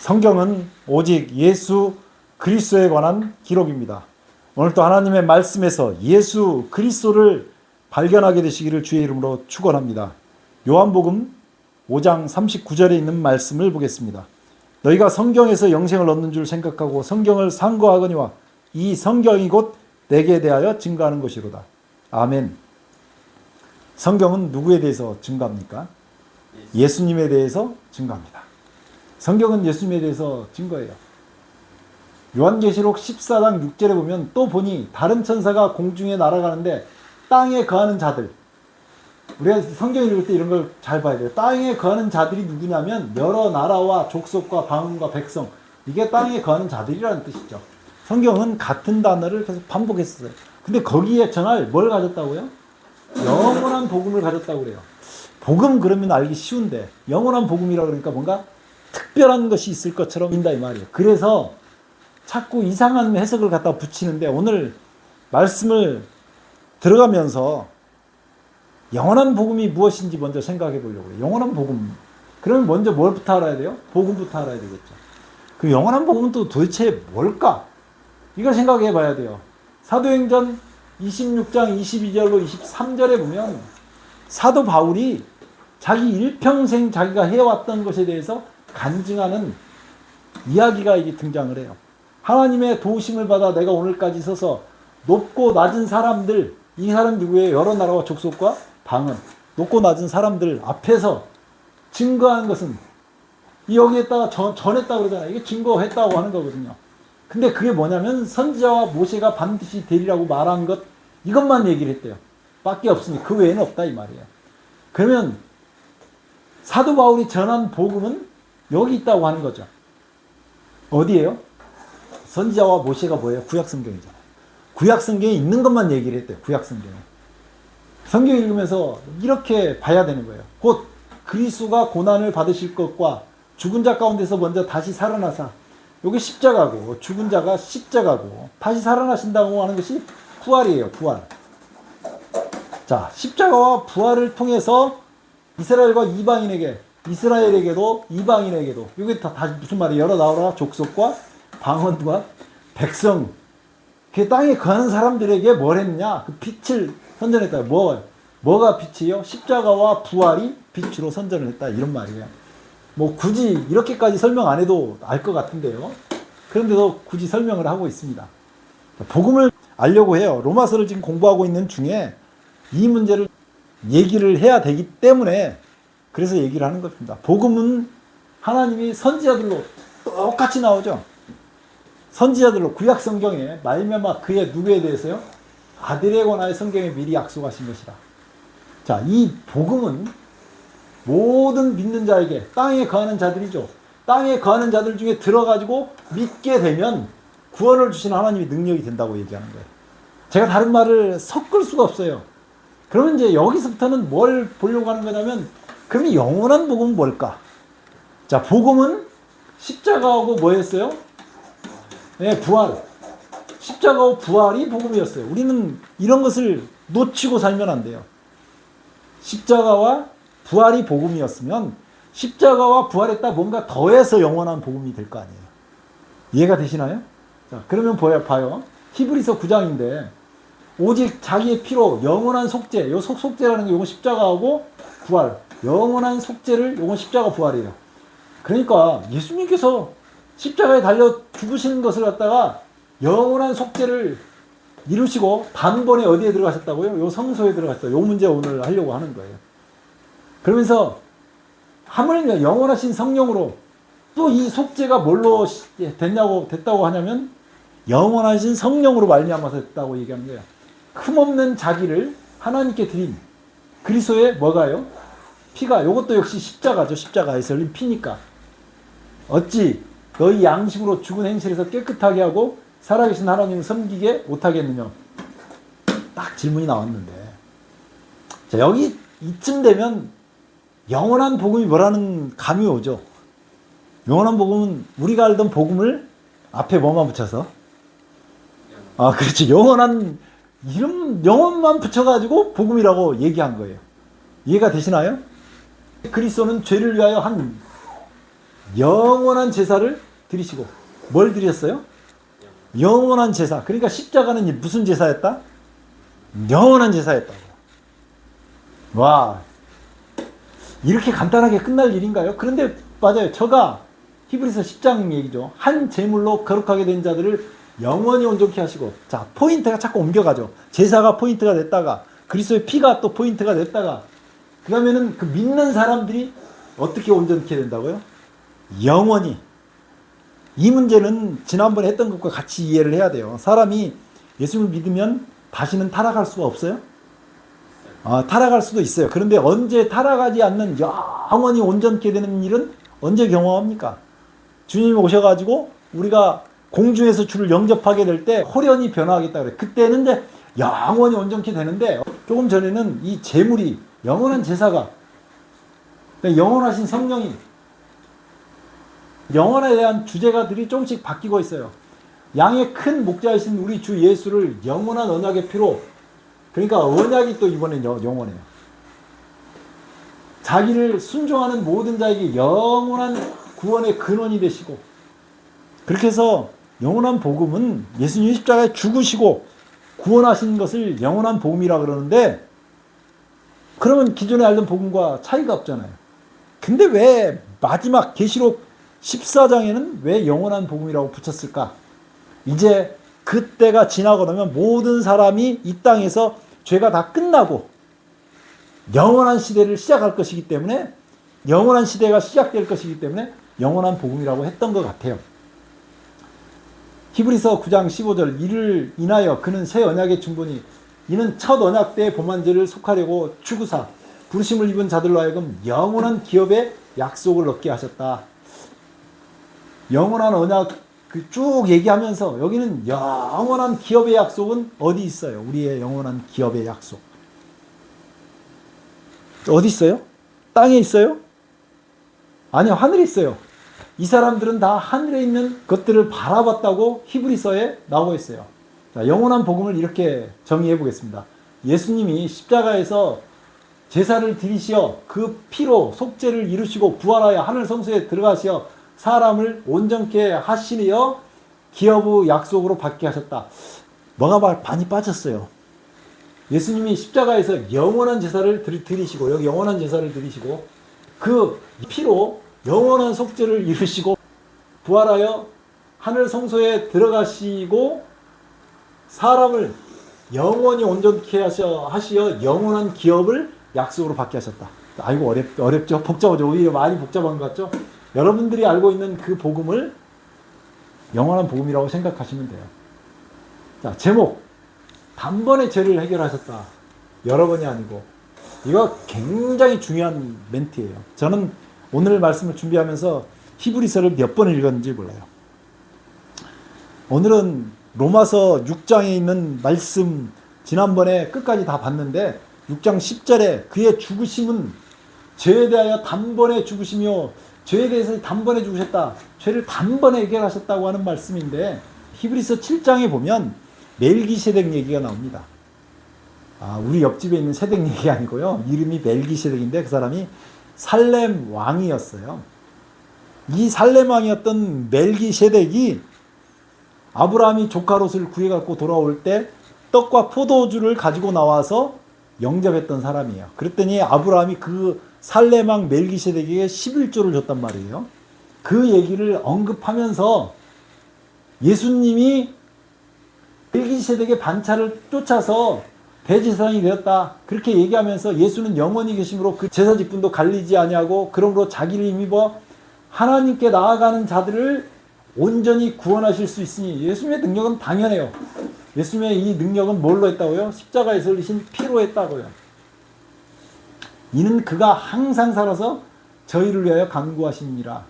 성경은 오직 예수 그리스도에 관한 기록입니다. 오늘도 하나님의 말씀에서 예수 그리스도를 발견하게 되시기를 주의 이름으로 축원합니다. 요한복음 5장 39절에 있는 말씀을 보겠습니다. 너희가 성경에서 영생을 얻는 줄 생각하고 성경을 상고하거니와 이 성경이 곧 내게 대하여 증거하는 것이로다. 아멘. 성경은 누구에 대해서 증거합니까? 예수님에 대해서 증거합니다. 성경은 예수님에 대해서 증거해요. 요한계시록 14장 6절에 보면 또 보니 다른 천사가 공중에 날아가는데 땅에 거하는 자들, 우리가 성경 읽을 때 이런 걸 잘 봐야 돼요. 땅에 거하는 자들이 누구냐면 여러 나라와 족속과 방언과 백성, 이게 땅에 거하는 자들이라는 뜻이죠. 성경은 같은 단어를 계속 반복했어요. 근데 거기에 전할 뭘 가졌다고요? 영원한 복음을 가졌다고 그래요. 복음 그러면 알기 쉬운데 영원한 복음이라 그러니까 뭔가 특별한 것이 있을 것처럼 보인다 이 말이에요. 그래서 자꾸 이상한 해석을 갖다 붙이는데 오늘 말씀을 들어가면서 영원한 복음이 무엇인지 먼저 생각해 보려고 해요. 영원한 복음. 그러면 먼저 뭘부터 알아야 돼요? 복음부터 알아야 되겠죠. 그 영원한 복음은 또 도대체 뭘까? 이걸 생각해 봐야 돼요. 사도행전 26장 22절로 23절에 보면 사도 바울이 자기 일평생 자기가 해왔던 것에 대해서 간증하는 이야기가 이게 등장을 해요. 하나님의 도우심을 받아 내가 오늘까지 서서 높고 낮은 사람들, 이 사람 누구예요? 여러 나라와 족속과 방언, 높고 낮은 사람들 앞에서 증거한 것은 여기에다가 전했다고 그러잖아요. 이게 증거했다고 하는 거거든요. 근데 그게 뭐냐면 선지자와 모세가 반드시 되리라고 말한 것, 이것만 얘기를 했대요. 밖에 없으니 그 외에는 없다 이 말이에요. 그러면 사도 바울이 전한 복음은 여기 있다고 하는 거죠. 어디예요? 선지자와 모세가 뭐예요? 구약성경이잖아요. 구약성경에 있는 것만 얘기를 했대요. 구약성경에. 성경 읽으면서 이렇게 봐야 되는 거예요. 곧 그리스도가 고난을 받으실 것과 죽은 자 가운데서 먼저 다시 살아나사, 여기 십자가고 죽은 자가 십자가고 다시 살아나신다고 하는 것이 부활이에요. 부활. 자, 십자가와 부활을 통해서 이스라엘과 이방인에게, 이스라엘에게도 이방인에게도, 이게 다 무슨 말이에요? 여러 나라 족속과 방언과 백성, 그 땅에 거하는 사람들에게 뭘 했느냐? 그 빛을 선전했다. 뭐가 빛이요? 십자가와 부활이 빛으로 선전을 했다. 이런 말이에요. 뭐 굳이 이렇게까지 설명 안 해도 알 것 같은데요. 그런데도 굳이 설명을 하고 있습니다. 복음을 알려고 해요. 로마서를 지금 공부하고 있는 중에 이 문제를 얘기를 해야 되기 때문에 그래서 얘기를 하는 것입니다. 복음은 하나님이 선지자들로 똑같이 나오죠. 선지자들로 구약 성경에 말미암아 그의 누구에 대해서요? 아들에 관하여 성경에 미리 약속하신 것이라. 자, 이 복음은 모든 믿는 자에게, 땅에 거하는 자들이죠. 땅에 거하는 자들 중에 들어가지고 믿게 되면 구원을 주시는 하나님의 능력이 된다고 얘기하는 거예요. 제가 다른 말을 섞을 수가 없어요. 그러면 이제 여기서부터는 뭘 보려고 하는 거냐면, 그러면 영원한 복음은 뭘까? 자, 복음은 십자가하고 뭐였어요? 네, 부활. 십자가와 부활이 복음이었어요. 우리는 이런 것을 놓치고 살면 안 돼요. 십자가와 부활이 복음이었으면 십자가와 부활에다 뭔가 더해서 영원한 복음이 될 거 아니에요. 이해가 되시나요? 자, 그러면 봐요. 히브리서 9장인데 오직 자기의 피로 영원한 속죄, 요 속죄라는 게 요건 십자가하고 부활, 영원한 속죄를 요건 십자가 부활이에요. 그러니까 예수님께서 십자가에 달려 죽으시는 것을 갖다가 영원한 속죄를 이루시고 단번에 어디에 들어가셨다고요? 요 성소에 들어갔다. 요 문제 오늘 하려고 하는 거예요. 그러면서 하물며 영원하신 성령으로 또 이 속죄가 뭘로 됐다고 하냐면 영원하신 성령으로 말미암아서 됐다고 얘기하는 거예요. 흠없는 자기를 하나님께 드린 그리스도의 뭐가요? 피가, 요것도 역시 십자가죠. 십자가에서 흘린 피니까. 어찌 너희 양심으로 죽은 행실에서 깨끗하게 하고 살아계신 하나님을 섬기게 못하겠느냐. 딱 질문이 나왔는데, 자, 여기 이쯤 되면 영원한 복음이 뭐라는 감이 오죠. 영원한 복음은 우리가 알던 복음을 앞에 뭐만 붙여서, 그렇지, 영원한 이름, 영원만 붙여가지고 복음이라고 얘기한 거예요. 이해가 되시나요? 그리스도는 죄를 위하여 한 영원한 제사를 드리시고. 뭘 드렸어요? 영원한 제사. 그러니까 십자가는 무슨 제사였다? 영원한 제사였다고. 와, 이렇게 간단하게 끝날 일인가요? 그런데 맞아요. 저가 히브리서 10장 얘기죠. 한 제물로 거룩하게 된 자들을 영원히 온전케 하시고. 자, 포인트가 자꾸 옮겨가죠. 제사가 포인트가 됐다가 그리스도의 피가 또 포인트가 됐다가 그러면은 그 믿는 사람들이 어떻게 온전케 된다고요? 영원히. 이 문제는 지난번에 했던 것과 같이 이해를 해야 돼요. 사람이 예수를 믿으면 다시는 타락할 수가 없어요? 타락할 수도 있어요. 그런데 언제 타락하지 않는 영원히 온전케 되는 일은 언제 경험합니까? 주님이 오셔가지고 우리가 공중에서 주를 영접하게 될 때 호련히 변화하겠다 그래요. 그때는 이제 영원히 온전케 되는데 조금 전에는 이 제물이 영원한 제사가 영원하신 성령이 영원에 대한 주제가들이 조금씩 바뀌고 있어요. 양의 큰 목자이신 우리 주 예수를 영원한 언약의 피로 그러니까 언약이 또 이번엔 영원해요. 자기를 순종하는 모든 자에게 영원한 구원의 근원이 되시고 그렇게 해서 영원한 복음은 예수님이 십자가에 죽으시고 구원하신 것을 영원한 복음이라 그러는데 그러면 기존에 알던 복음과 차이가 없잖아요. 근데 왜 마지막 계시록 14장에는 왜 영원한 복음이라고 붙였을까? 이제 그때가 지나고 나면 모든 사람이 이 땅에서 죄가 다 끝나고 영원한 시대를 시작할 것이기 때문에 영원한 시대가 시작될 것이기 때문에 영원한 복음이라고 했던 것 같아요. 히브리서 9장 15절 이를 인하여 그는 새 언약의 충분히 이는 첫 언약 때의 범한죄를 속하려고 추구사 부르심을 입은 자들로 하여금 영원한 기업의 약속을 얻게 하셨다. 영원한 언약 쭉 얘기하면서 여기는 영원한 기업의 약속은 어디 있어요? 우리의 영원한 기업의 약속. 어디 있어요? 땅에 있어요? 아니요, 하늘에 있어요. 이 사람들은 다 하늘에 있는 것들을 바라봤다고 히브리서에 나오고 있어요. 자, 영원한 복음을 이렇게 정의해 보겠습니다. 예수님이 십자가에서 제사를 드리시어 그 피로 속죄를 이루시고 부활하여 하늘 성소에 들어가시어 사람을 온전케 하시려 기업의 약속으로 받게 하셨다. 뭐가 많이 빠졌어요. 예수님이 십자가에서 영원한 제사를 드리시고 여기 영원한 제사를 드리시고 그 피로 영원한 속죄를 이루시고 부활하여 하늘 성소에 들어가시고 사람을 영원히 온전케 하시어 영원한 기업을 약속으로 받게 하셨다. 아이고 어렵죠? 복잡하죠? 오히려 많이 복잡한 것 같죠? 여러분들이 알고 있는 그 복음을 영원한 복음이라고 생각하시면 돼요. 자, 제목 단번에 죄를 해결하셨다. 여러 번이 아니고. 이거 굉장히 중요한 멘트예요. 저는 오늘 말씀을 준비하면서 히브리서를 몇 번 읽었는지 몰라요. 오늘은 로마서 6장에 있는 말씀 지난번에 끝까지 다 봤는데 6장 10절에 그의 죽으심은 죄에 대하여 단번에 죽으시며 죄에 대해서 단번에 죽으셨다. 죄를 단번에 해결하셨다고 하는 말씀인데 히브리서 7장에 보면 멜기세덱 얘기가 나옵니다. 우리 옆집에 있는 세덱 얘기 아니고요. 이름이 멜기세덱인데 그 사람이 살렘 왕이었어요. 이 살렘 왕이었던 멜기세덱이 아브라함이 조카 롯을 구해갖고 돌아올 때 떡과 포도주를 가지고 나와서 영접했던 사람이에요. 그랬더니 아브라함이 그 살렘 왕 멜기세덱에게 11조를 줬단 말이에요. 그 얘기를 언급하면서 예수님이 멜기세덱의 반차를 쫓아서 대제사장이 되었다. 그렇게 얘기하면서 예수는 영원히 계심으로 그 제사 직분도 갈리지 아니하고 그러므로 자기를 힘입어 하나님께 나아가는 자들을 온전히 구원하실 수 있으니 예수님의 능력은 당연해요. 예수님의 이 능력은 뭘로 했다고요? 십자가에서 흘리신 피로 했다고요. 이는 그가 항상 살아서 저희를 위하여 간구하시니라.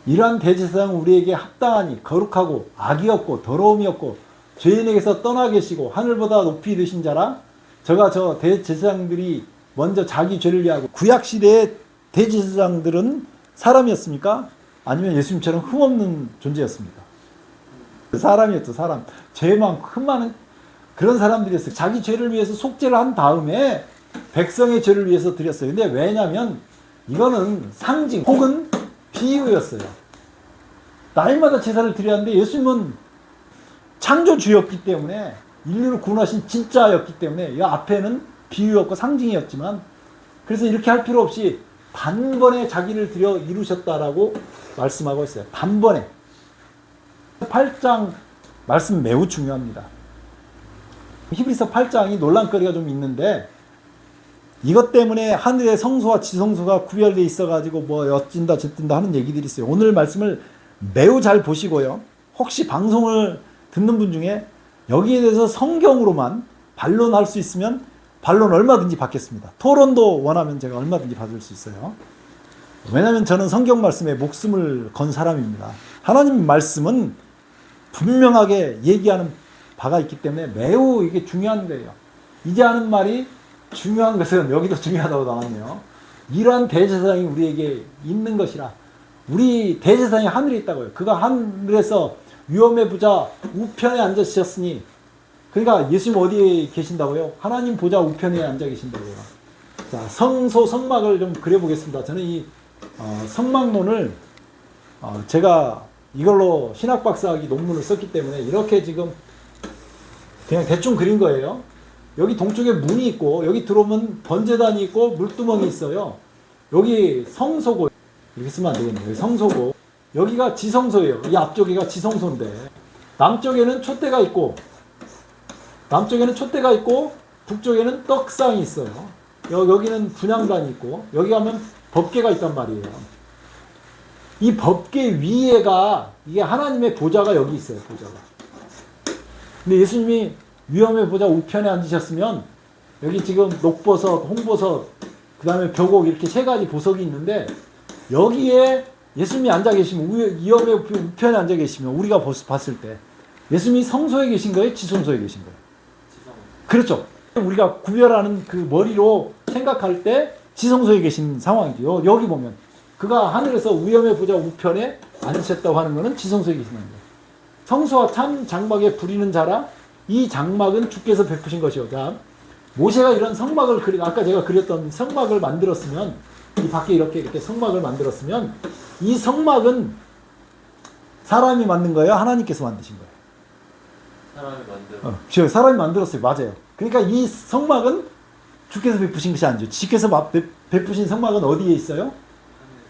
이러한 대제사장은 우리에게 합당하니 거룩하고 악이 없고 더러움이 없고 죄인에게서 떠나 계시고 하늘보다 높이 되신 자라. 저가 저 대제사장들이 먼저 자기 죄를 위하고 구약시대의 대제사장들은 사람이었습니까? 아니면 예수님처럼 흠없는 존재였습니까? 사람이었죠. 사람. 죄만 흠 많은 그런 사람들이었어요. 자기 죄를 위해서 속죄를 한 다음에 백성의 죄를 위해서 드렸어요. 근데 왜냐하면 이거는 상징 혹은 비유였어요. 날마다 제사를 드려야 하는데 예수님은 창조주였기 때문에 인류를 구원하신 진짜였기 때문에 이 앞에는 비유였고 상징이었지만 그래서 이렇게 할 필요 없이 단번에 자기를 들여 이루셨다라고 말씀하고 있어요. 단번에. 8장 말씀 매우 중요합니다. 히브리서 8장이 논란거리가 좀 있는데 이것 때문에 하늘의 성소와 지성소가 구별되어 있어가지고 뭐 어찐다 저찐다 하는 얘기들이 있어요. 오늘 말씀을 매우 잘 보시고요. 혹시 방송을 듣는 분 중에 여기에 대해서 성경으로만 반론할 수 있으면 반론 얼마든지 받겠습니다. 토론도 원하면 제가 얼마든지 받을 수 있어요. 왜냐하면 저는 성경 말씀에 목숨을 건 사람입니다. 하나님 말씀은 분명하게 얘기하는 바가 있기 때문에 매우 이게 중요한 거예요. 이제 하는 말이 중요한 것은 여기도 중요하다고 나왔네요. 이러한 대제사장이 우리에게 있는 것이라. 우리 대제사장이 하늘에 있다고요. 그가 하늘에서 위엄의 보좌 우편에 앉으셨으니 그러니까 예수님 어디에 계신다고요? 하나님 보좌 우편에 앉아 계신다고요. 자, 성소 성막을 좀 그려보겠습니다. 저는 이 성막론을 제가 이걸로 신학박사학위 논문을 썼기 때문에 이렇게 지금 그냥 대충 그린 거예요. 여기 동쪽에 문이 있고 여기 들어오면 번제단이 있고 물두멍이 있어요. 여기 성소고 이렇게 쓰면 안 되겠네요. 여기 성소고 여기가 지성소예요. 이 앞쪽에가 지성소인데 남쪽에는 촛대가 있고 북쪽에는 떡상이 있어요. 여기는 분향단이 있고 여기 가면 법궤가 있단 말이에요. 이 법궤 위에가 이게 하나님의 보좌가 여기 있어요. 보좌가. 근데 예수님이 위엄의 보좌 우편에 앉으셨으면 여기 지금 녹버섯, 홍버섯, 그 다음에 벼곡 이렇게 세 가지 보석이 있는데 여기에 예수님이 앉아 계시면 위엄의 우편에 앉아 계시면 우리가 봤을 때 예수님이 성소에 계신 거예요? 지성소에 계신 거예요? 그렇죠. 우리가 구별하는 그 머리로 생각할 때 지성소에 계신 상황이죠. 여기 보면 그가 하늘에서 위엄의 보좌 우편에 앉으셨다고 하는 것은 지성소에 계시는 거예요. 성소와 참 장막에 부리는 자라 이 장막은 주께서 베푸신 것이요. 자, 모세가 이런 성막을 아까 제가 그렸던 성막을 만들었으면 이 밖에 이렇게 성막을 만들었으면 이 성막은 사람이 만든 거예요? 하나님께서 만드신 거예요? 사람이 만들었어요. 맞아요. 그러니까 이 성막은 주께서 베푸신 것이 아니죠. 주께서 베푸신 성막은 어디에 있어요?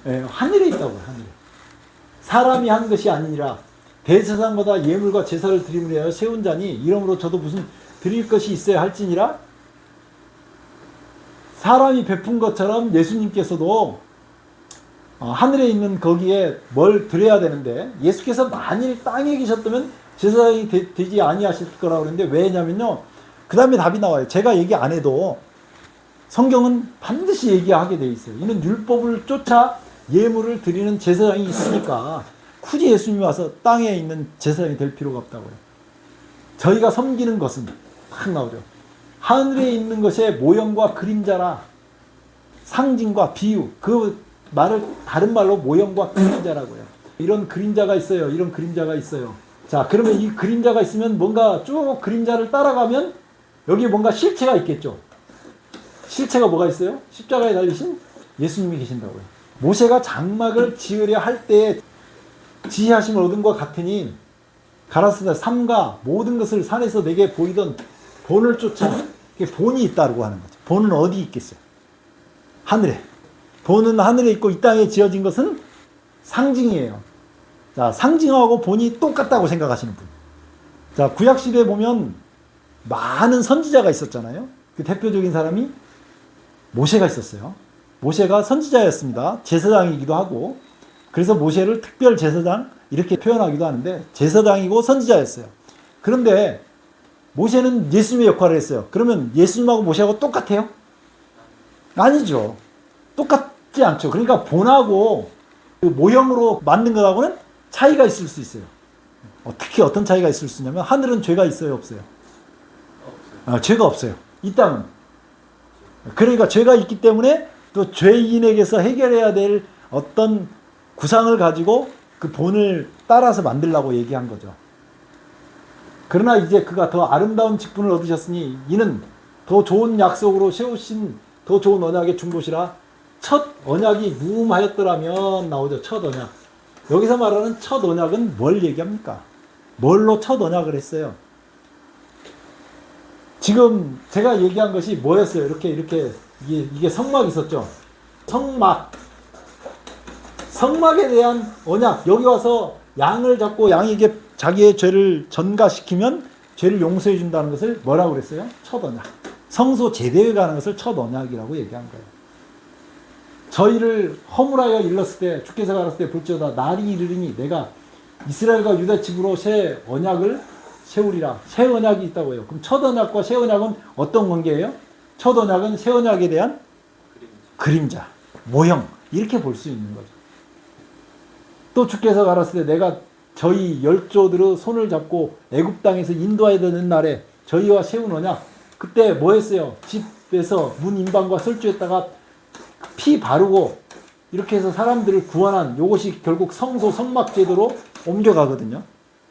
하늘에 있다고요. 하늘에. 사람이 한 것이 아니라 대제사장보다 예물과 제사를 드림을 위하여 세운 자니 이러므로 저도 무슨 드릴 것이 있어야 할지니라. 사람이 베푼 것처럼 예수님께서도 하늘에 있는 거기에 뭘 드려야 되는데 예수께서 만일 땅에 계셨다면 제사장이 되지 아니하실 거라고 그러는데 왜냐면요. 그 다음에 답이 나와요. 제가 얘기 안 해도 성경은 반드시 얘기하게 돼 있어요. 이는 율법을 쫓아 예물을 드리는 제사장이 있으니까 굳이 예수님이 와서 땅에 있는 제사장이 될 필요가 없다고요. 저희가 섬기는 것은 딱 나오죠. 하늘에 있는 것의 모형과 그림자라. 상징과 비유. 그 말을 다른 말로 모형과 그림자라고요. 이런 그림자가 있어요. 이런 그림자가 있어요. 자, 그러면 이 그림자가 있으면 뭔가 쭉 그림자를 따라가면 여기에 뭔가 실체가 있겠죠. 실체가 뭐가 있어요? 십자가에 달리신 예수님이 계신다고요. 모세가 장막을 지으려 할 때에 지혜하심을 얻은 것 같으니 가라사대 삼가 모든 것을 산에서 내게 보이던 본을 쫓아 본이 있다고 하는 거죠. 본은 어디 있겠어요? 하늘에. 본은 하늘에 있고 이 땅에 지어진 것은 상징이에요. 자, 상징하고 본이 똑같다고 생각하시는 분. 자, 구약시대에 보면 많은 선지자가 있었잖아요. 그 대표적인 사람이 모세가 있었어요. 모세가 선지자였습니다. 제사장이기도 하고. 그래서 모세를 특별 제사장 이렇게 표현하기도 하는데 제사장이고 선지자였어요. 그런데 모세는 예수님의 역할을 했어요. 그러면 예수님하고 모세하고 똑같아요? 아니죠. 똑같지 않죠. 그러니까 본하고 그 모형으로 만든 것하고는 차이가 있을 수 있어요. 특히 어떤 차이가 있을 수 있냐면 하늘은 죄가 있어요, 없어요? 죄가 없어요. 이 땅은. 그러니까 죄가 있기 때문에 또 죄인에게서 해결해야 될 어떤 구상을 가지고 그 본을 따라서 만들라고 얘기한 거죠. 그러나 이제 그가 더 아름다운 직분을 얻으셨으니 이는 더 좋은 약속으로 세우신 더 좋은 언약의 중보시라 첫 언약이 무음하였더라면 나오죠. 첫 언약. 여기서 말하는 첫 언약은 뭘 얘기합니까? 뭘로 첫 언약을 했어요? 지금 제가 얘기한 것이 뭐였어요? 이렇게 이게 성막이 있었죠. 성막에 대한 언약. 여기 와서 양을 잡고 양에게 자기의 죄를 전가시키면 죄를 용서해 준다는 것을 뭐라고 그랬어요? 첫 언약. 성소 제대에 가는 것을 첫 언약이라고 얘기한 거예요. 저희를 허물하여 일렀을 때, 주께서 가랐을 때 볼지어다 날이 이르리니 내가 이스라엘과 유다 집으로 새 언약을 세우리라. 새 언약이 있다고 해요. 그럼 첫 언약과 새 언약은 어떤 관계예요? 첫 언약은 새 언약에 대한 그림자, 모형, 이렇게 볼 수 있는 거죠. 또 주께서 가랐을 때 내가 저희 열조들의 손을 잡고 애굽 땅에서 인도하여 드는 날에 저희와 세운 언약. 그때 뭐 했어요? 집에서 문 인방과 설주했다가 피 바르고 이렇게 해서 사람들을 구원한, 요것이 결국 성소 성막 제도로 옮겨가거든요.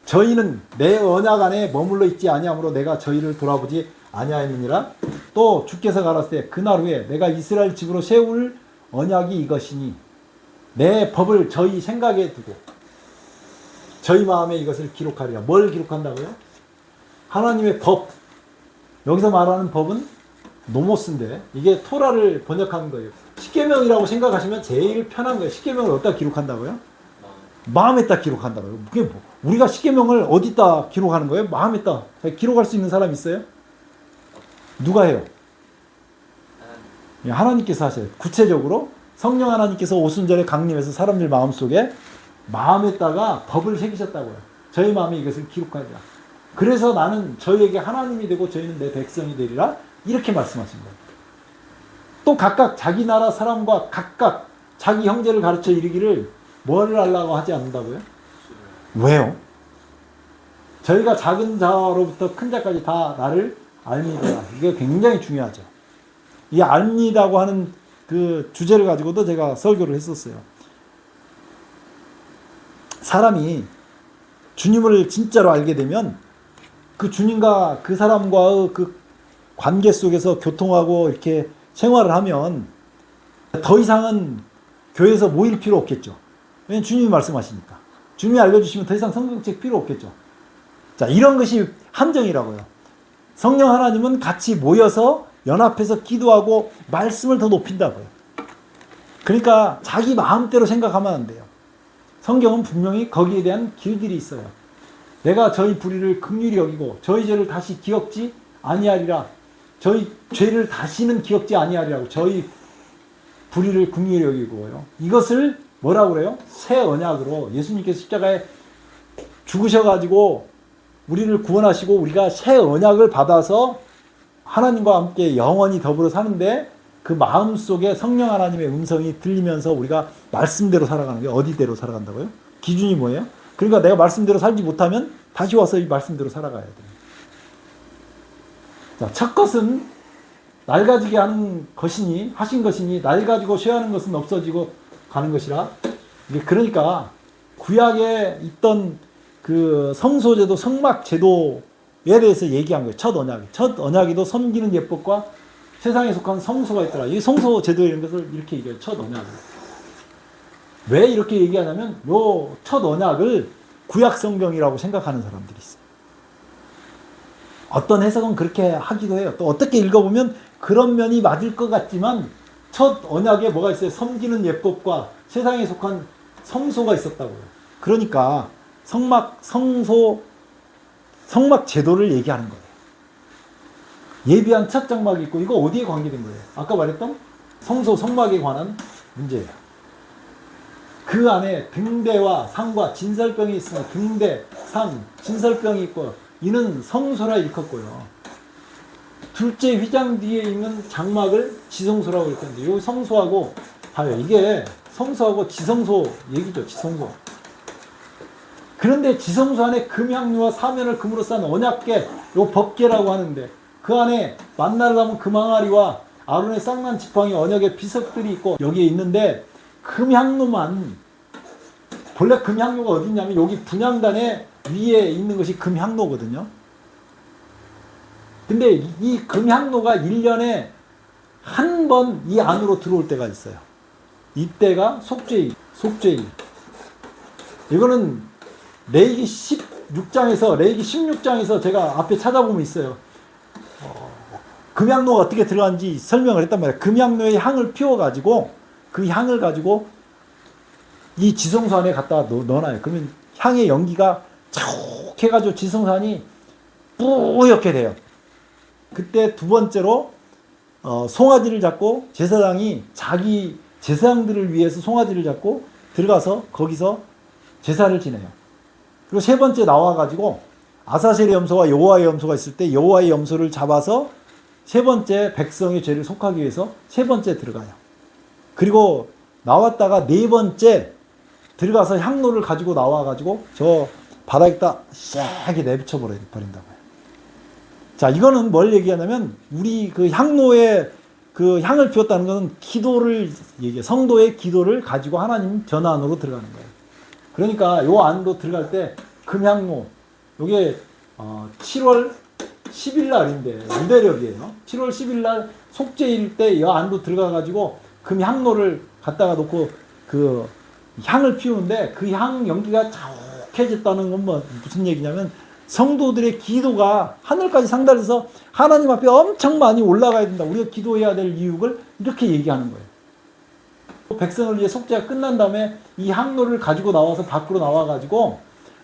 저희는 내 언약 안에 머물러 있지 아니하므로 내가 저희를 돌아보지 아니하였느니라. 또 주께서 가라사대 때 그날 후에 내가 이스라엘 집으로 세울 언약이 이것이니 내 법을 저희 생각에 두고 저희 마음에 이것을 기록하리라. 뭘 기록한다고요? 하나님의 법. 여기서 말하는 법은 노모스인데 이게 토라를 번역한 거예요. 십계명이라고 생각하시면 제일 편한 거예요. 십계명을 어디다 기록한다고요? 마음에다 기록한다고요. 그게 뭐, 우리가 십계명을 어디다 기록하는 거예요? 마음에다 기록할 수 있는 사람 있어요? 누가 해요? 하나님께서 하셔요. 구체적으로 성령 하나님께서 오순절에 강림해서 사람들 마음속에 마음에다가 법을 새기셨다고요. 저희 마음에 이것을 기록하리라. 그래서 나는 저희에게 하나님이 되고 저희는 내 백성이 되리라. 이렇게 말씀하신 거예요. 또 각각 자기 나라 사람과 각각 자기 형제를 가르쳐 이르기를 뭐를 하려고 하지 않는다고요? 왜요? 저희가 작은 자로부터 큰 자까지 다 나를 알미라. 이게 굉장히 중요하죠. 이 알미라고 하는 그 주제를 가지고도 제가 설교를 했었어요. 사람이 주님을 진짜로 알게 되면 그 주님과 그 사람과의 그 관계 속에서 교통하고 이렇게 생활을 하면 더 이상은 교회에서 모일 필요 없겠죠. 왜냐하면 주님이 말씀하시니까. 주님이 알려주시면 더 이상 성경책 필요 없겠죠. 자, 이런 것이 함정이라고요. 성령 하나님은 같이 모여서 연합해서 기도하고 말씀을 더 높인다고요. 그러니까 자기 마음대로 생각하면 안 돼요. 성경은 분명히 거기에 대한 길들이 있어요. 내가 저희 불의를 긍휼히 여기고 저희 죄를 다시 기억지 아니하리라. 저희 죄를 다시는 기억지 아니하리라고. 저희 불의를 긍휼히 여기고요. 이것을 뭐라고 그래요? 새 언약으로 예수님께서 십자가에 죽으셔가지고 우리를 구원하시고 우리가 새 언약을 받아서 하나님과 함께 영원히 더불어 사는데 그 마음속에 성령 하나님의 음성이 들리면서 우리가 말씀대로 살아가는 게 어디대로 살아간다고요? 기준이 뭐예요? 그러니까 내가 말씀대로 살지 못하면 다시 와서 이 말씀대로 살아가야 돼요. 자, 첫 것은 낡아지게 하는 것이니 하신 것이니 낡아지고 쇠하는 것은 없어지고 가는 것이라. 이게 그러니까 구약에 있던 그 성소제도 성막 제도에 대해서 얘기한 거예요. 첫 언약이. 첫 언약에도 섬기는 예법과 세상에 속한 성소가 있더라. 이 성소 제도 이런 것을 이렇게 얘기해요. 첫 언약을. 왜 이렇게 얘기하냐면 요 첫 언약을 구약 성경이라고 생각하는 사람들이 있어요. 어떤 해석은 그렇게 하기도 해요. 또 어떻게 읽어보면 그런 면이 맞을 것 같지만 첫 언약에 뭐가 있어요? 섬기는 예법과 세상에 속한 성소가 있었다고요. 그러니까 성막 제도를 얘기하는 거예요. 예비한 첫 장막이 있고 이거 어디에 관계된 거예요? 아까 말했던 성소 성막에 관한 문제예요. 그 안에 등대와 상과 진설병이 있으면 등대, 상, 진설병이 있고 이는 성소라 일컫고요. 둘째 휘장 뒤에 있는 장막을 지성소라고 일컫는데 이 성소하고 봐요. 이게 성소하고 지성소 얘기죠. 지성소. 그런데 지성소 안에 금향류와 사면을 금으로 싼 언약궤, 요 법궤라고 하는데 그 안에 만나를 담은 금항아리와 아론의 쌍난 지팡이 언약의 비석들이 있고 여기에 있는데 금향로만 본래 금향로가 어디 있냐면 여기 분향단의 위에 있는 것이 금향로거든요. 근데 이 금향로가 1년에 한 번 이 안으로 들어올 때가 있어요. 이때가 속죄일. 이거는 레위기 16장에서 제가 앞에 찾아보면 있어요. 금향로가 어떻게 들어간지 설명을 했단 말이에요. 금향로에 향을 피워가지고 그 향을 가지고 이 지성소 안에 갖다 넣어놔요. 그러면 향의 연기가 쭉 해가지고 지성소 안이 뿌옇게 돼요. 그때 두 번째로 송아지를 잡고 제사장이 자기 제사장들을 위해서 송아지를 잡고 들어가서 거기서 제사를 지내요. 그리고 세 번째 나와가지고 아사셀의 염소와 여호와의 염소가 있을 때 여호와의 염소를 잡아서 세 번째 백성의 죄를 속하기 위해서 세 번째 들어가요. 그리고 나왔다가 네 번째 들어가서 향로를 가지고 나와가지고 저 바닥에다 싹하게 내비쳐 버린다고요. 자, 이거는 뭘 얘기하냐면 우리 그 향로에 그 향을 피웠다는 것은 기도를 얘기해. 성도의 기도를 가지고 하나님 전화 안으로 들어가는 거예요. 그러니까 요 안으로 들어갈 때 금향로, 요게 7월 10일 날인데 유대력이에요. 7월 10일 날 속죄일 때 이 안으로 들어가 가지고 금향로를 갖다가 놓고 그 향을 피우는데 그 향 연기가 자욱해졌다는 건 뭐 무슨 얘기냐면 성도들의 기도가 하늘까지 상달해서 하나님 앞에 엄청 많이 올라가야 된다. 우리가 기도해야 될 이유를 이렇게 얘기하는 거예요. 백성을 위해 속죄가 끝난 다음에 이 향로를 가지고 나와서 밖으로 나와가지고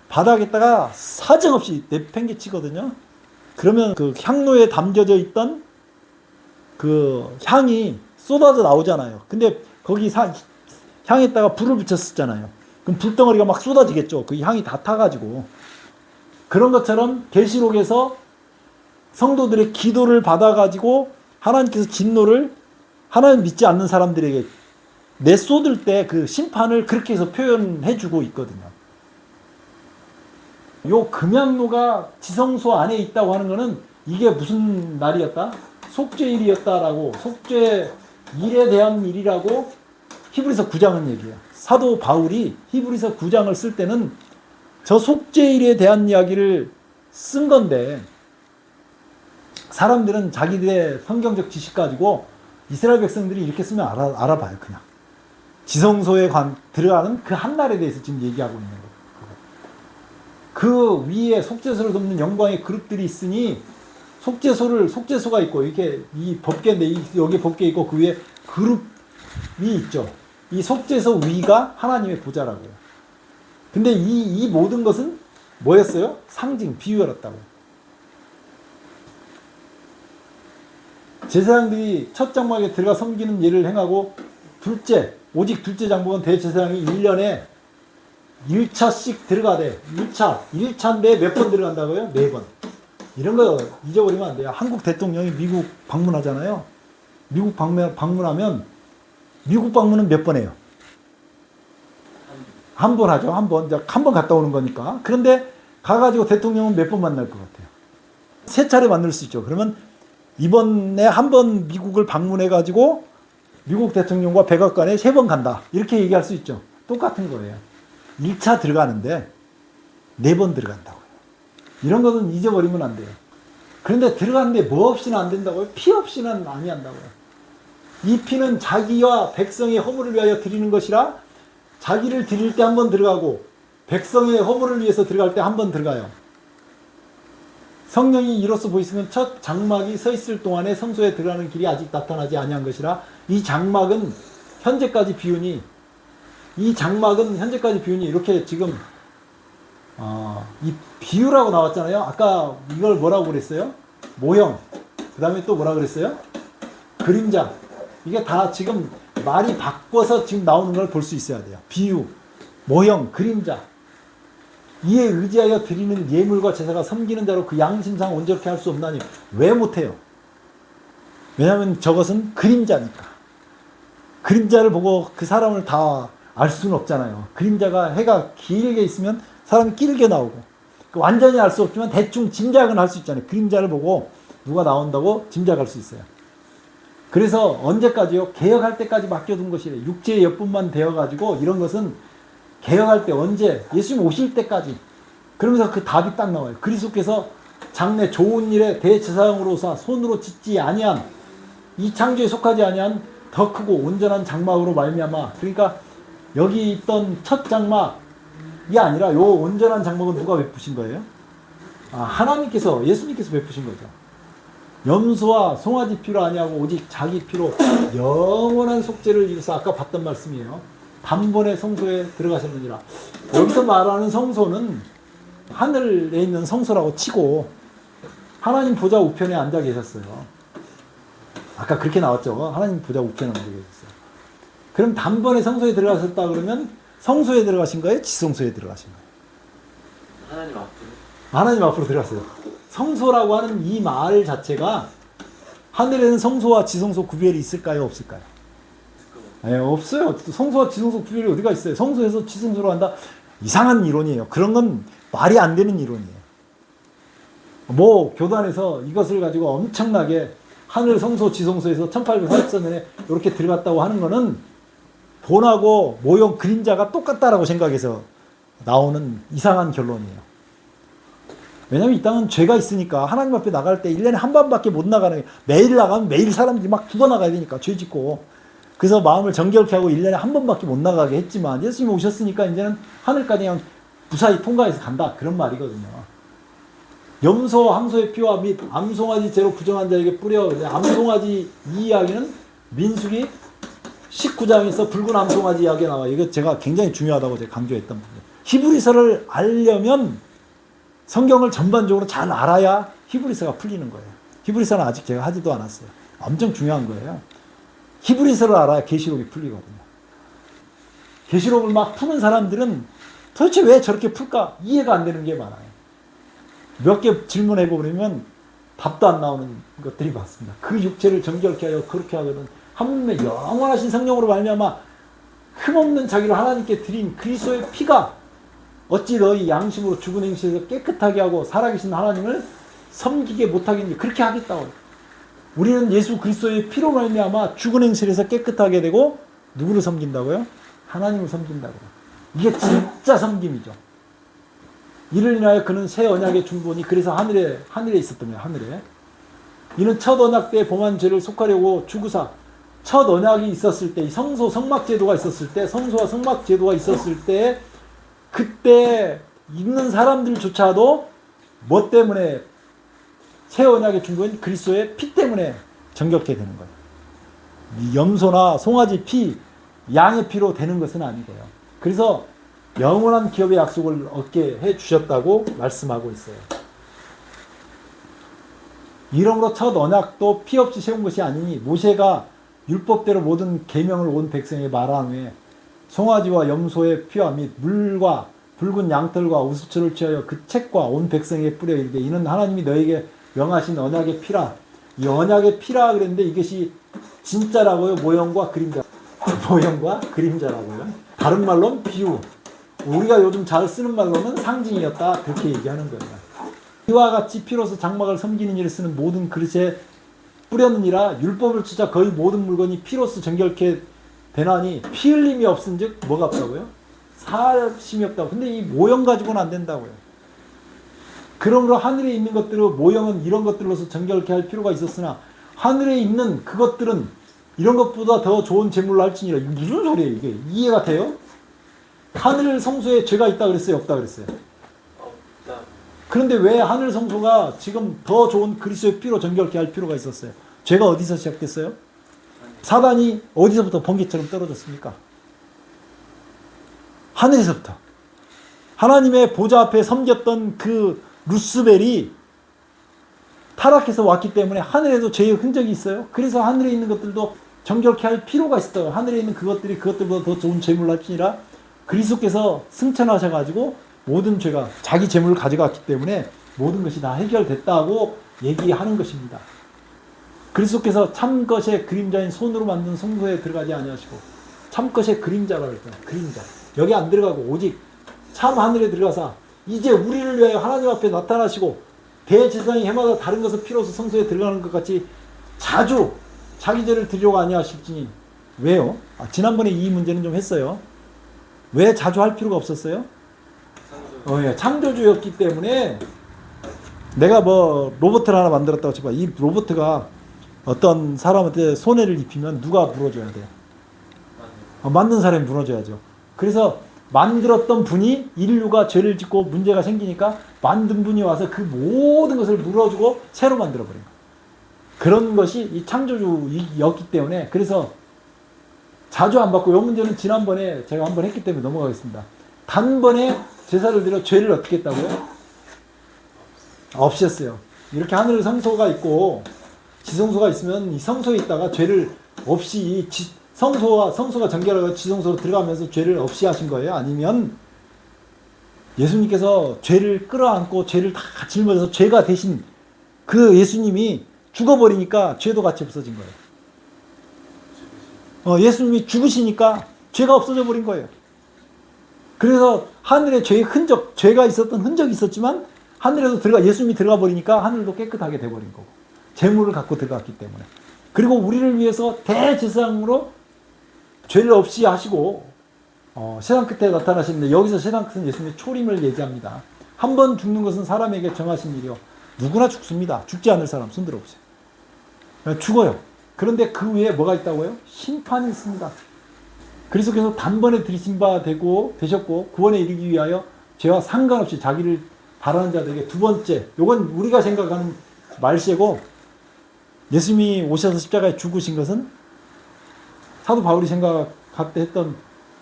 바닥에다가 사정없이 내팽개치거든요. 그러면 그 향로에 담겨져 있던 그 향이 쏟아져 나오잖아요. 근데 거기 향에다가 불을 붙였었잖아요. 그럼 불덩어리가 막 쏟아지겠죠. 그 향이 다 타가지고. 그런 것처럼 계시록에서 성도들의 기도를 받아가지고 하나님께서 진노를 하나님 믿지 않는 사람들에게 내쏟을 때 그 심판을 그렇게 해서 표현해주고 있거든요. 요 금향로가 지성소 안에 있다고 하는 거는 이게 무슨 날이었다? 속죄일이었다라고, 속죄일에 대한 일이라고 히브리서 9장은 얘기해요. 사도 바울이 히브리서 9장을 쓸 때는 저 속죄일에 대한 이야기를 쓴 건데 사람들은 자기들의 성경적 지식 가지고 이스라엘 백성들이 이렇게 쓰면 알아봐요. 그냥 지성소에 들어가는 그 한 날에 대해서 지금 얘기하고 있는 거예요. 그 위에 속죄소를 돕는 영광의 그룹들이 있으니 속죄소가 있고 이렇게 이 법궤인데 여기 법궤 있고 그 위에 그룹이 있죠. 이 속죄소 위가 하나님의 보좌라고요. 근데 이 모든 것은 뭐였어요? 상징, 비유였다고요. 제사장들이 첫 장막에 들어가 섬기는 일을 행하고 오직 둘째 장막은 대제사장이 1년에 1차씩 들어가대. 1차인데 몇 번 들어간다고요? 4번. 이런 거 잊어버리면 안 돼요. 한국 대통령이 미국 방문하잖아요. 미국 방문하면 미국 방문은 몇 번 해요? 한 번 하죠. 한 번 갔다 오는 거니까. 그런데 가가지고 대통령은 몇 번 만날 것 같아요? 3차례 만날 수 있죠. 그러면 이번에 한 번 미국을 방문해가지고 미국 대통령과 백악관에 3번 간다. 이렇게 얘기할 수 있죠. 똑같은 거예요. 1차 들어가는데 4번 들어간다고요. 이런 것은 잊어버리면 안 돼요. 그런데 들어가는데 뭐 없이는 안 된다고요? 피 없이는 아니 한다고요. 이 피는 자기와 백성의 허물을 위하여 드리는 것이라 자기를 드릴 때 한 번 들어가고 백성의 허물을 위해서 들어갈 때 한 번 들어가요. 성령이 이로써 보이시면 첫 장막이 서 있을 동안에 성소에 들어가는 길이 아직 나타나지 아니한 것이라 이 장막은 현재까지 비유니 이렇게 지금 이 비유라고 나왔잖아요. 아까 이걸 뭐라고 그랬어요? 모형. 그 다음에 또 뭐라고 그랬어요? 그림자. 이게 다 지금 말이 바꿔서 지금 나오는 걸 볼 수 있어야 돼요. 비유, 모형, 그림자. 이에 의지하여 드리는 예물과 제사가 섬기는 자로 그 양심상 온전케 할 수 없나니. 왜 못해요? 왜냐하면 저것은 그림자니까. 그림자를 보고 그 사람을 다 알 수는 없잖아요. 그림자가 해가 길게 있으면 사람이 길게 나오고 완전히 알 수 없지만 대충 짐작은 할 수 있잖아요. 그림자를 보고 누가 나온다고 짐작할 수 있어요. 그래서 언제까지요? 개혁할 때까지 맡겨둔 것이래. 육체의 여뿐만 되어가지고 이런 것은 개혁할 때 언제? 예수님 오실 때까지. 그러면서 그 답이 딱 나와요. 그리스도께서 장래 좋은 일에 대제사장으로서 손으로 짓지 아니한 이 창조에 속하지 아니한 더 크고 온전한 장막으로 말미암아. 그러니까 여기 있던 첫 장막이 아니라 요 온전한 장막은 누가 베푸신 거예요? 하나님께서, 예수님께서 베푸신 거죠. 염소와 송아지 피로 아니하고 오직 자기 피로 영원한 속죄를 이루서 아까 봤던 말씀이에요. 단번에 성소에 들어가셨느니라. 여기서 말하는 성소는 하늘에 있는 성소라고 치고 하나님 보좌 우편에 앉아 계셨어요. 아까 그렇게 나왔죠. 하나님 보좌 우편에 앉아 계셨어요. 그럼 단번에 성소에 들어가셨다 그러면 성소에 들어가신 거예요? 지성소에 들어가신 거예요? 하나님 앞으로. 하나님 앞으로 들어갔어요. 성소라고 하는 이 말 자체가 하늘에는 성소와 지성소 구별이 있을까요? 없을까요? 없어요. 성소와 지성소 구별이 어디가 있어요? 성소에서 지성소로 간다? 이상한 이론이에요. 그런 건 말이 안 되는 이론이에요. 뭐 교단에서 이것을 가지고 엄청나게 하늘 성소 지성소에서 1844년에 이렇게 들어갔다고 하는 거는 본하고 모형 그림자가 똑같다라고 생각해서 나오는 이상한 결론이에요. 왜냐면 이 땅은 죄가 있으니까 하나님 앞에 나갈 때 1년에 한 번밖에 못 나가는 거예요. 매일 나가면 매일 사람들이 막 죽어나가야 되니까 죄 짓고. 그래서 마음을 정결케 하고 1년에 한 번밖에 못 나가게 했지만 예수님이 오셨으니까 이제는 하늘까지 그냥 무사히 통과해서 간다. 그런 말이거든요. 염소 항소의 피와 및 암송아지 죄로 부정한 자에게 뿌려. 암송아지 이 이야기는 민수기 19장에서 붉은 암송아지 이야기가 나와요. 이거 제가 굉장히 중요하다고 제가 강조했던 부분. 히브리서를 알려면 성경을 전반적으로 잘 알아야 히브리서가 풀리는 거예요. 히브리서는 아직 제가 하지도 않았어요. 엄청 중요한 거예요. 히브리서를 알아야 계시록이 풀리거든요. 계시록을 막 푸는 사람들은 도대체 왜 저렇게 풀까 이해가 안 되는 게 많아요. 몇 개 질문해 보면 답도 안 나오는 것들이 많습니다. 그 육체를 정결케 하여 그렇게 하거든 하물며 영원하신 성령으로 말미암아 흠없는 자기를 하나님께 드린 그리스도의 피가 어찌 너희 양심으로 죽은 행실에서 깨끗하게 하고 살아계신 하나님을 섬기게 못하겠니? 그렇게 하겠다고. 우리는 예수 그리스도의 피로 말미암아 죽은 행실에서 깨끗하게 되고 누구를 섬긴다고요? 하나님을 섬긴다고요. 이게 진짜 섬김이죠. 이를 인하여 그는 새 언약의 중보니 그래서 하늘에 있었다며 하늘에. 이는 첫 언약 때 범한 죄를 속하려고 주구사 첫 언약이 있었을 때 성소 성막 제도가 있었을 때 성소와 성막 제도가 있었을 때 그때 있는 사람들조차도 뭐 때문에 새 언약의 중보인 그리스도의 피 때문에 정결케 되는 거예요. 이 염소나 송아지 피, 양의 피로 되는 것은 아니고요. 그래서 영원한 기업의 약속을 얻게 해 주셨다고 말씀하고 있어요. 이러므로 첫 언약도 피 없이 세운 것이 아니니 모세가 율법대로 모든 계명을 온 백성에게 말한 후에 송아지와 염소의 피와 및 물과 붉은 양털과 우수초를 취하여 그 책과 온 백성에게 뿌려 이르되 이는 하나님이 너에게 명하신 언약의 피라. 이 언약의 피라 그랬는데 이것이 진짜라고요? 모형과 그림자. 모형과 그림자라고요. 다른 말로는 비유. 우리가 요즘 잘 쓰는 말로는 상징이었다. 그렇게 얘기하는 거예요. 이와 같이 피로서 장막을 섬기는 일에 쓰는 모든 그릇에 뿌렸느니라. 율법을 치자 거의 모든 물건이 피로서 정결케 되나니 피 흘림이 없은 즉 뭐가 없다고요? 살심이 없다고. 근데 이 모형 가지고는 안 된다고요. 그러므로 하늘에 있는 것들을 모형은 이런 것들로서 정결케 할 필요가 있었으나 하늘에 있는 그것들은 이런 것보다 더 좋은 제물로 할지니라. 이게 무슨 소리예요 이게? 이해가 돼요? 하늘 성소에 죄가 있다 그랬어요? 없다 그랬어요? 없다. 그런데 왜 하늘 성소가 지금 더 좋은 그리스도의 피로 정결케 할 필요가 있었어요? 죄가 어디서 시작됐어요? 사단이 어디서부터 번개처럼 떨어졌습니까? 하늘에서부터. 하나님의 보좌 앞에 섬겼던 그 루스벨이 타락해서 왔기 때문에 하늘에도 죄의 흔적이 있어요. 그래서 하늘에 있는 것들도 정결케 할 필요가 있어요. 하늘에 있는 그것들이 그것들보다 더 좋은 재물로 할지니라. 그리스도께서 승천하셔가지고 모든 죄가 자기 재물을 가져갔기 때문에 모든 것이 다 해결됐다고 얘기하는 것입니다. 그리스도께서 참것의 그림자인 손으로 만든 성소에 들어가지 아니하시고 참것의 그림자라고 했잖아요. 그림자. 여기 안 들어가고 오직 참 하늘에 들어가서 이제 우리를 위하여 하나님 앞에 나타나시고 대제사장이 해마다 다른 것을 피로서 성소에 들어가는 것 같이 자주 자기 죄를 드리려고 아니하실지니. 왜요? 지난번에 이 문제는 좀 했어요. 왜 자주 할 필요가 없었어요? 예, 창조주였기 때문에 내가 뭐 로봇을 하나 만들었다고 쳐봐. 이 로봇가 어떤 사람한테 손해를 입히면 누가 물어줘야 돼요? 만든 사람이 물어줘야죠. 그래서 만들었던 분이 인류가 죄를 짓고 문제가 생기니까 만든 분이 와서 그 모든 것을 물어주고 새로 만들어버린 거예요. 그런 것이 이 창조주였기 때문에 그래서 자주 안 받고 이 문제는 지난번에 제가 한번 했기 때문에 넘어가겠습니다. 단번에 제사를 드려 죄를 어떻게 했다고요? 없앴어요. 이렇게 하늘에 성소가 있고 지성소가 있으면 이 성소에 있다가 죄를 없이 성소가 정결하고 지성소로 들어가면서 죄를 없이 하신 거예요? 아니면 예수님께서 죄를 끌어안고 죄를 다 짊어져서 죄가 대신 그 예수님이 죽어버리니까 죄도 같이 없어진 거예요. 예수님이 죽으시니까 죄가 없어져 버린 거예요. 그래서 하늘에 죄의 흔적, 죄가 있었던 흔적이 있었지만 하늘에도 예수님이 들어가 버리니까 하늘도 깨끗하게 돼버린 거고 재물을 갖고 들어갔기 때문에. 그리고 우리를 위해서 대제사장으로 죄를 없이 하시고 세상 끝에 나타나시는데 여기서 세상 끝은 예수님의 초림을 얘기합니다. 한 번 죽는 것은 사람에게 정하신 일이요. 누구나 죽습니다. 죽지 않을 사람 손 들어보세요. 죽어요. 그런데 그 위에 뭐가 있다고요? 심판이 있습니다. 그리스도께서 단번에 들이신 바 되셨고 구원에 이르기 위하여 죄와 상관없이 자기를 바라는 자들에게 두 번째, 요건 우리가 생각하는 말세고 예수님이 오셔서 십자가에 죽으신 것은 사도 바울이 생각할 때 했던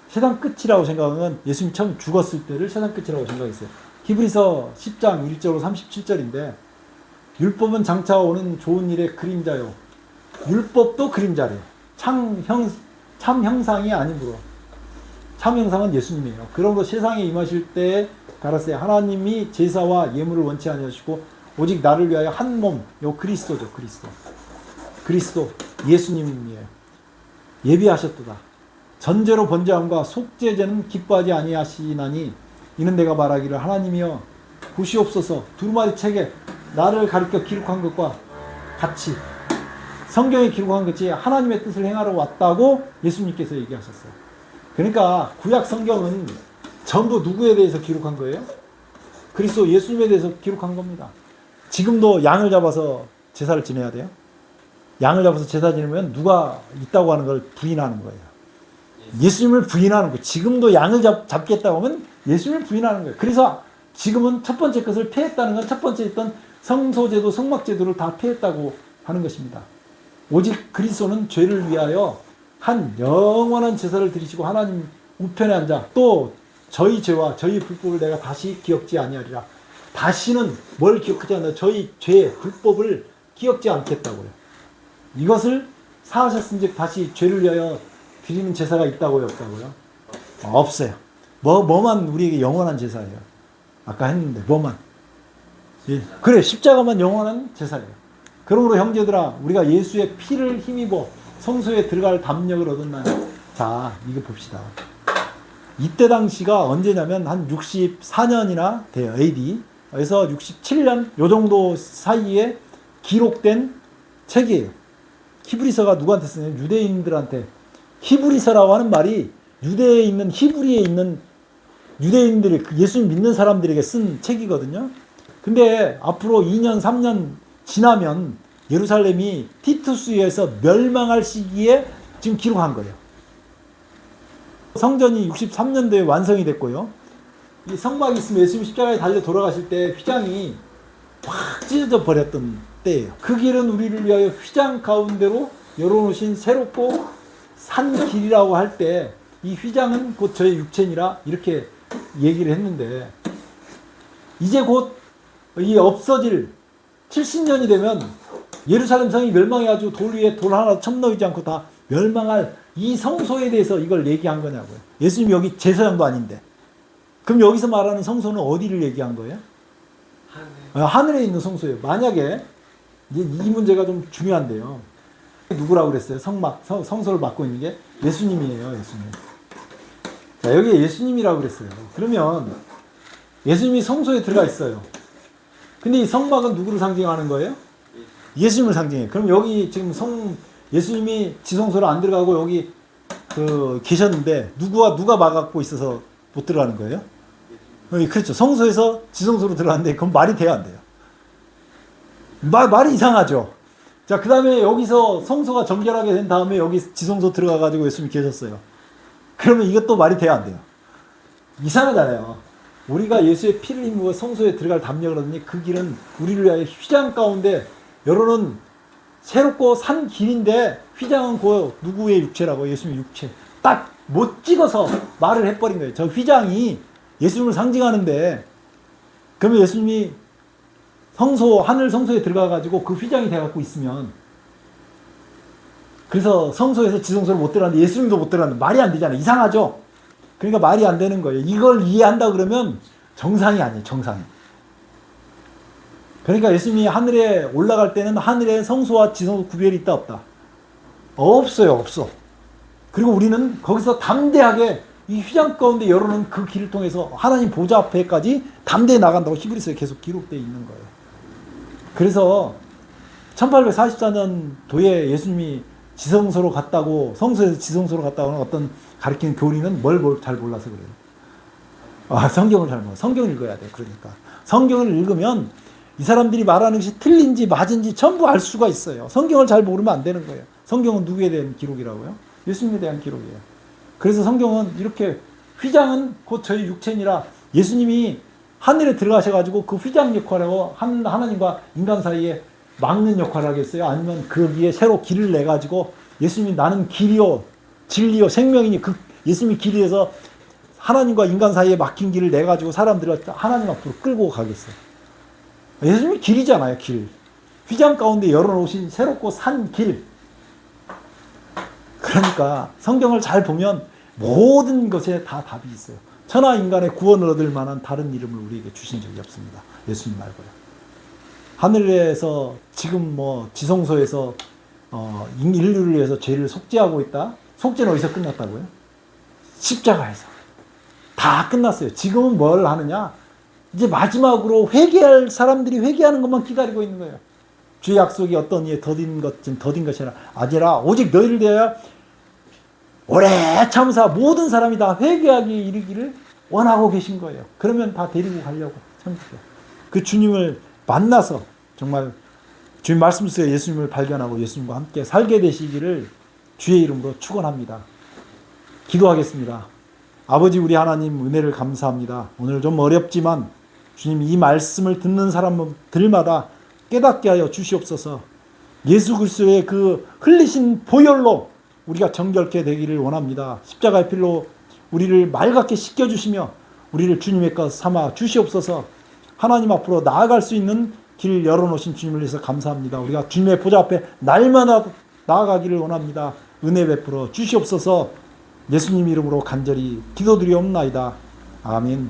세상 끝이라고 생각하면 예수님이 처음 죽었을 때를 세상 끝이라고 생각했어요. 히브리서 10장 1절로 37절인데 율법은 장차 오는 좋은 일의 그림자요. 율법도 그림자래요. 참 형상이 아니므로. 참 형상은 예수님이에요. 그러므로 세상에 임하실 때 가라사대 하나님이 제사와 예물을 원치 아니하시고 오직 나를 위하여 한 몸, 요 그리스도죠. 그리스도 예수님이에요. 예비하셨도다. 전제로 번제함과 속죄제는 기뻐하지 아니하시나니 이는 내가 말하기를 하나님이여 보시옵소서 두루마리 책에 나를 가르쳐 기록한 것과 같이 성경에 기록한 것이 하나님의 뜻을 행하러 왔다고 예수님께서 얘기하셨어요. 그러니까 구약 성경은 전부 누구에 대해서 기록한 거예요? 그리스도 예수님에 대해서 기록한 겁니다. 지금도 양을 잡아서 제사를 지내야 돼요? 양을 잡아서 제사 지내면 누가 있다고 하는 걸 부인하는 거예요. 예수님을 부인하는 거예요. 지금도 양을 잡겠다고 하면 예수님을 부인하는 거예요. 그래서 지금은 첫 번째 것을 폐했다는 건 첫 번째 있던 성소제도, 성막제도를 다 폐했다고 하는 것입니다. 오직 그리스도는 죄를 위하여 한 영원한 제사를 드리시고 하나님 우편에 앉아 또 저희 죄와 저희 불법을 내가 다시 기억지 아니하리라. 다시는 뭘 기억하지 않나 저희 죄, 불법을 기억지 않겠다고요. 이것을 사하셨은즉 다시 죄를 위하여 드리는 제사가 있다고요, 없다고요? 없어요. 뭐만 우리에게 영원한 제사예요. 아까 했는데 뭐만. 예. 그래, 십자가만 영원한 제사예요. 그러므로 형제들아, 우리가 예수의 피를 힘입어 성소에 들어갈 담력을 얻었나니. 자, 이거 봅시다. 이때 당시가 언제냐면 한 64년이나 돼요. AD. 그래서 67년 요 정도 사이에 기록된 책이에요. 히브리서가 누구한테 쓰냐면 유대인들한테. 히브리서라고 하는 말이 유대에 있는 히브리에 있는 유대인들이 예수님 믿는 사람들에게 쓴 책이거든요. 근데 앞으로 2년 3년 지나면 예루살렘이 티투스에 의해서 멸망할 시기에 지금 기록한 거예요. 성전이 63년도에 완성이 됐고요. 이 성막이 있으면 예수님 십자가에 달려 돌아가실 때 휘장이 확 찢어져 버렸던 때예요. 그 길은 우리를 위하여 휘장 가운데로 열어놓으신 새롭고 산 길이라고 할 때 이 휘장은 곧 저의 육체니라 이렇게 얘기를 했는데 이제 곧 이 없어질 70년이 되면 예루살렘 성이 멸망해가지고 돌 위에 돌 하나 첨놓이지 않고 다 멸망할 이 성소에 대해서 이걸 얘기한 거냐고요. 예수님이 여기 제사장도 아닌데. 그럼 여기서 말하는 성소는 어디를 얘기한 거예요? 하늘에 있는 성소예요. 만약에 이 문제가 좀 중요한데요. 누구라고 그랬어요? 성소를 맡고 있는 게 예수님이에요. 예수님. 자, 여기 예수님이라고 그랬어요. 그러면 예수님이 성소에 들어가 있어요. 근데 이 성막은 누구를 상징하는 거예요? 예수님을 상징해요. 그럼 여기 지금 예수님이 지성소로 안 들어가고 여기 계셨는데 누가 막았고 있어서 못 들어가는 거예요? 그렇죠. 성소에서 지성소로 들어갔는데 그건 말이 돼야 안 돼요. 말이 이상하죠. 자, 그 다음에 여기서 성소가 정결하게 된 다음에 여기 지성소 들어가가지고 예수님이 계셨어요. 그러면 이것도 말이 돼야 안 돼요? 이상하잖아요. 우리가 예수의 피를 힘입어 성소에 들어갈 담력을 얻으니 그 길은 우리를 위하여 휘장 가운데 여러는 새롭고 산 길인데 휘장은 그 누구의 육체라고? 예수님의 육체. 딱 못 찍어서 말을 해버린 거예요. 저 휘장이 예수님을 상징하는데 그러면 예수님이 성소, 하늘 성소에 들어가가지고 그 휘장이 돼갖고 있으면 그래서 성소에서 지성소를 못 들어갔는데 예수님도 못 들어갔는데 말이 안 되잖아요. 이상하죠? 그러니까 말이 안 되는 거예요. 이걸 이해한다 그러면 정상이 아니에요. 정상이. 그러니까 예수님이 하늘에 올라갈 때는 하늘에 성소와 지성소 구별이 있다 없다? 없어요. 없어. 그리고 우리는 거기서 담대하게 이 휘장 가운데 열어놓은 그 길을 통해서 하나님 보좌 앞에까지 담대히 나간다고 히브리서에 계속 기록되어 있는 거예요. 그래서 1844년도에 예수님이 지성소로 갔다고, 성소에서 지성소로 갔다고 하는 어떤 가르치는 교리는 뭘 잘 몰라서 그래요. 성경을 잘 몰라. 성경을 읽어야 돼. 그러니까 성경을 읽으면 이 사람들이 말하는 것이 틀린지 맞은지 전부 알 수가 있어요. 성경을 잘 모르면 안 되는 거예요. 성경은 누구에 대한 기록이라고요? 예수님에 대한 기록이에요. 그래서 성경은 이렇게 휘장은 곧 저희 육체니라 예수님이 하늘에 들어가셔가지고 그 휘장 역할하고 하나님과 인간 사이에 막는 역할을 하겠어요? 아니면 그 위에 새로 길을 내가지고 예수님이 나는 길이요 진리요 생명이니 그 예수님이 길이에서 하나님과 인간 사이에 막힌 길을 내가지고 사람들을 하나님 앞으로 끌고 가겠어요? 예수님이 길이잖아요. 길. 휘장 가운데 열어놓으신 새롭고 산 길. 그러니까 성경을 잘 보면 모든 것에 다 답이 있어요. 천하 인간의 구원을 얻을 만한 다른 이름을 우리에게 주신 적이 없습니다. 예수님 말고요. 하늘에서 지금 지성소에서 인류를 위해서 죄를 속죄하고 있다. 속죄는 어디서 끝났다고요? 십자가에서. 다 끝났어요. 지금은 뭘 하느냐? 이제 마지막으로 회개할 사람들이 회개하는 것만 기다리고 있는 거예요. 주의 약속이 어떤 이에 더딘 것이 아니라 오직 너희를 대하여 오래 참사 모든 사람이 다 회개하기에 이르기를 원하고 계신 거예요. 그러면 다 데리고 가려고 참으세요. 그 주님을 만나서 정말 주님 말씀 속에 예수님을 발견하고 예수님과 함께 살게 되시기를 주의 이름으로 축원합니다. 기도하겠습니다. 아버지 우리 하나님 은혜를 감사합니다. 오늘 좀 어렵지만 주님 이 말씀을 듣는 사람들마다 깨닫게 하여 주시옵소서. 예수 그리스도의 그 흘리신 보혈로 우리가 정결케 되기를 원합니다. 십자가의 필로 우리를 맑게 씻겨주시며 우리를 주님의 것 삼아 주시옵소서. 하나님 앞으로 나아갈 수 있는 길 열어놓으신 주님을 위해서 감사합니다. 우리가 주님의 보좌 앞에 날마다 나아가기를 원합니다. 은혜 베풀어 주시옵소서. 예수님 이름으로 간절히 기도드리옵나이다. 아멘.